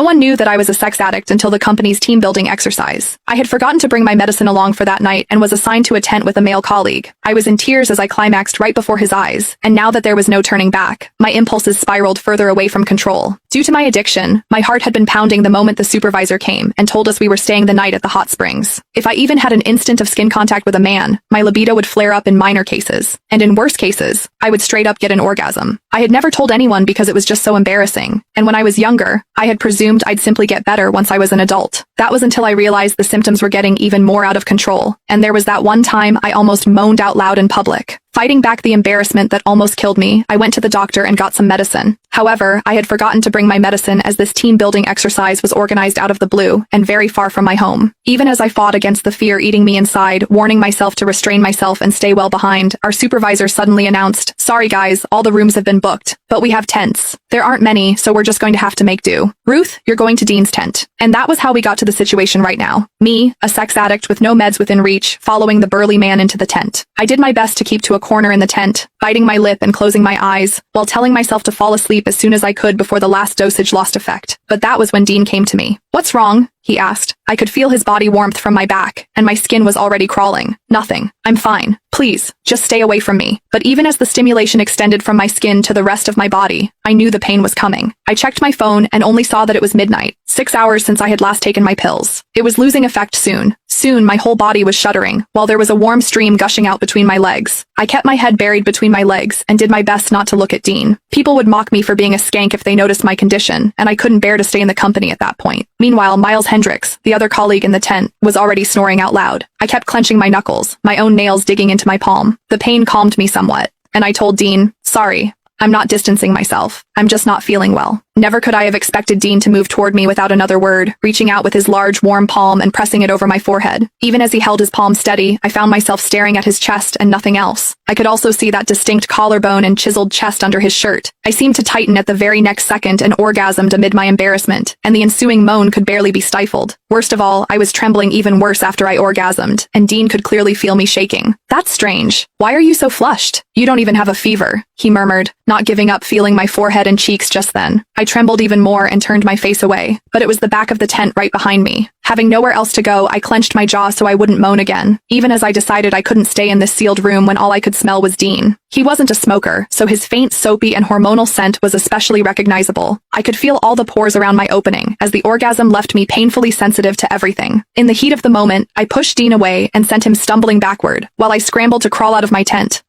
No one knew that I was a sex addict until the company's team building exercise. I had forgotten to bring my medicine along for that night and was assigned to a tent with a male colleague. I was in tears as I climaxed right before his eyes, and now that there was no turning back, my impulses spiraled further away from control. Due to my addiction, my heart had been pounding the moment the supervisor came and told us we were staying the night at the hot springs. If I even had an instant of skin contact with a man, my libido would flare up in minor cases, and in worse cases, I would straight up get an orgasm. I had never told anyone because it was just so embarrassing, and when I was younger, I had presumed I'd simply get better once I was an adult. That was until I realized the symptoms were getting even more out of control, and there was that one time I almost moaned out loud in public. Fighting back the embarrassment that almost killed me, I went to the doctor and got some medicine. However, I had forgotten to bring my medicine as this team-building exercise was organized out of the blue and very far from my home. Even as I fought against the fear eating me inside, warning myself to restrain myself and stay well behind, our supervisor suddenly announced, "Sorry guys, all the rooms have been booked, but we have tents. There aren't many, so we're just going to have to make do. Ruth, you're going to Dean's tent." And that was how we got to the situation right now. Me, a sex addict with no meds within reach, following the burly man into the tent. I did my best to keep to a corner in the tent, biting my lip and closing my eyes, while telling myself to fall asleep as soon as I could before the last dosage lost effect. But that was when Dean came to me. "What's wrong?" he asked. I could feel his body warmth from my back, and my skin was already crawling. "Nothing. I'm fine. Please, just stay away from me." But even as the stimulation extended from my skin to the rest of my body, I knew the pain was coming. I checked my phone and only saw that it was midnight, 6 hours since I had last taken my pills. It was losing effect soon. Soon my whole body was shuddering, while there was a warm stream gushing out between my legs. I kept my head buried between my legs and did my best not to look at Dean. People would mock me for being a skank if they noticed my condition, and I couldn't bear to stay in the company at that point. Meanwhile, Miles Hendricks, the other colleague in the tent, was already snoring out loud. I kept clenching my knuckles, my own nails digging into my palm. The pain calmed me somewhat, and I told Dean, "Sorry, I'm not distancing myself. I'm just not feeling well." Never could I have expected Dean to move toward me without another word, reaching out with his large, warm palm and pressing it over my forehead. Even as he held his palm steady, I found myself staring at his chest and nothing else. I could also see that distinct collarbone and chiseled chest under his shirt. I seemed to tighten at the very next second and orgasmed amid my embarrassment, and the ensuing moan could barely be stifled. Worst of all, I was trembling even worse after I orgasmed, and Dean could clearly feel me shaking. "That's strange. Why are you so flushed? You don't even have a fever," he murmured, not giving up feeling my forehead and cheeks just then. I trembled even more and turned my face away, but it was the back of the tent right behind me. Having nowhere else to go, I clenched my jaw so I wouldn't moan again, even as I decided I couldn't stay in this sealed room when all I could smell was Dean. He wasn't a smoker, so his faint, soapy, and hormonal scent was especially recognizable. I could feel all the pores around my opening, as the orgasm left me painfully sensitive to everything. In the heat of the moment, I pushed Dean away and sent him stumbling backward, while I scrambled to crawl out of my tent.